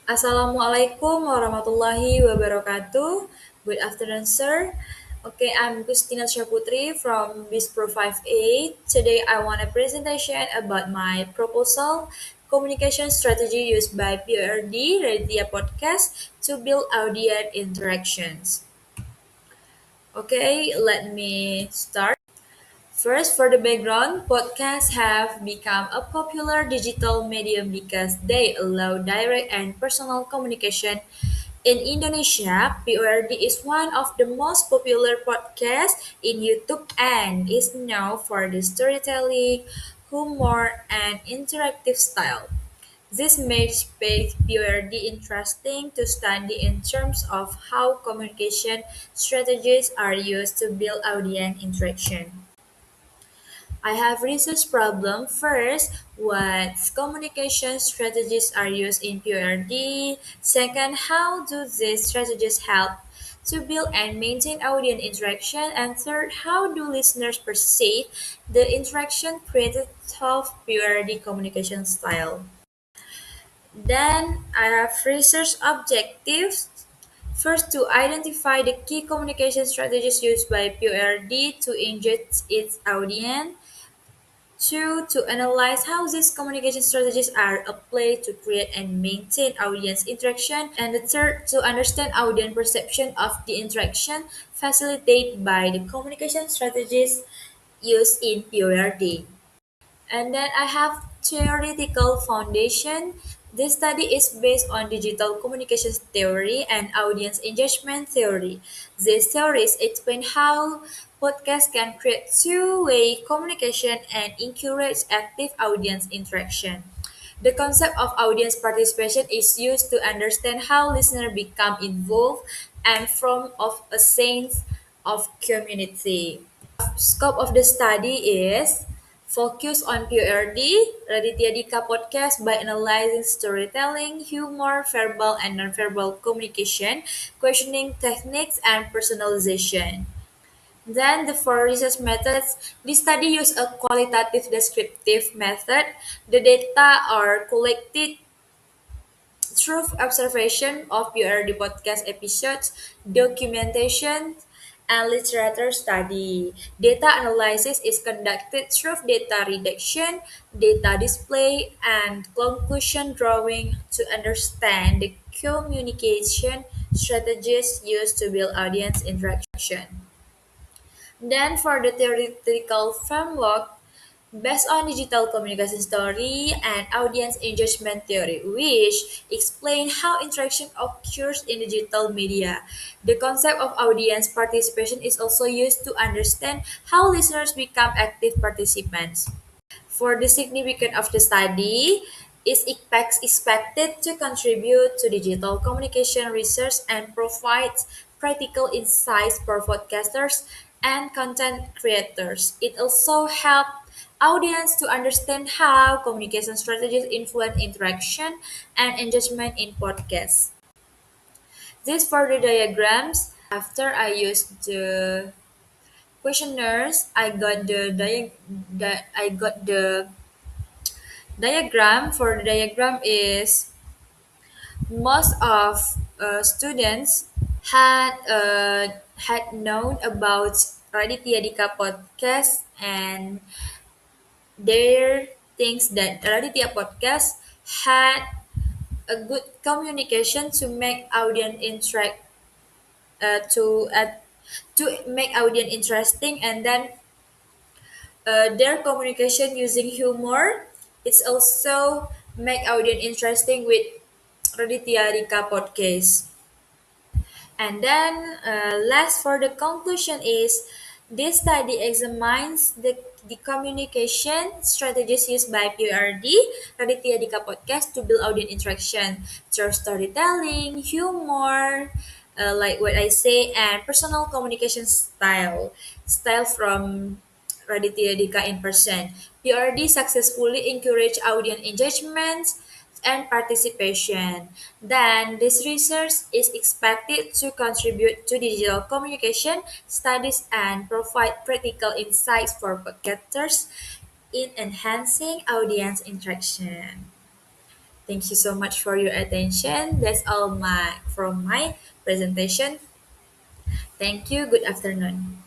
Assalamualaikum warahmatullahi wabarakatuh. Good afternoon, sir. Okay, I'm Gustina Syaputri from BIS Pro 58. Today, I want a presentation about my proposal, communication strategy used by PRD Radio Podcast to build audience interactions. Okay, let me start. First, for the background, podcasts have become a popular digital medium because they allow direct and personal communication. In Indonesia, PORD is one of the most popular podcasts in YouTube and is known for the storytelling, humor, and interactive style. This makes PORD interesting to study in terms of how communication strategies are used to build audience interaction. I have research problem. First, what communication strategies are used in PRD? Second, how do these strategies help to build and maintain audience interaction? And third, how do listeners perceive the interaction created of PRD communication style? Then I have research objectives. First, to identify the key communication strategies used by PRD to engage its audience. Two, to analyze how these communication strategies are applied to create and maintain audience interaction. And the third, to understand audience perception of the interaction facilitated by the communication strategies used in PORD. And then I have theoretical foundation. This study is based on digital communications theory and audience engagement theory. These theories explain how podcasts can create two-way communication and encourage active audience interaction. The concept of audience participation is used to understand how listeners become involved and form of a sense of community. Scope of the study is focus on PRD, Raditya Dika podcast by analyzing storytelling, humor, verbal and nonverbal communication, questioning techniques, and personalization. Then the four research methods. This study used a qualitative descriptive method. The data are collected through observation of PRD podcast episodes, documentation, and literature study. Data analysis is conducted through data reduction, data display, and conclusion drawing to understand the communication strategies used to build audience interaction. Then for the theoretical framework, based on digital communication theory and audience engagement theory, which explain how interaction occurs in digital media. The concept of audience participation is also used to understand how listeners become active participants. For the significance of the study, is expected to contribute to digital communication research and provides practical insights for podcasters and content creators. It also helps audience to understand how communication strategies influence interaction and engagement in podcasts. This for the diagrams. After I used the questionnaires, I got the diagram. For the diagram is most of students had known about Raditya Dika podcast and their thinks that Raditya podcast had a good communication to make audience interact uh, to uh, to make audience interesting, and then their communication using humor. It's also make audience interesting with Raditya Dika podcast. And then last for the conclusion is this study examines the communication strategies used by PRD, Raditya Dika podcast to build audience interaction through storytelling, humor, like what I say, and personal communication style from Raditya Dika in person. PRD successfully encouraged audience engagement and participation. Then, this research is expected to contribute to digital communication studies and provide practical insights for podcasters in enhancing audience interaction. Thank you so much for your attention. That's all my from my presentation. Thank you. Good afternoon.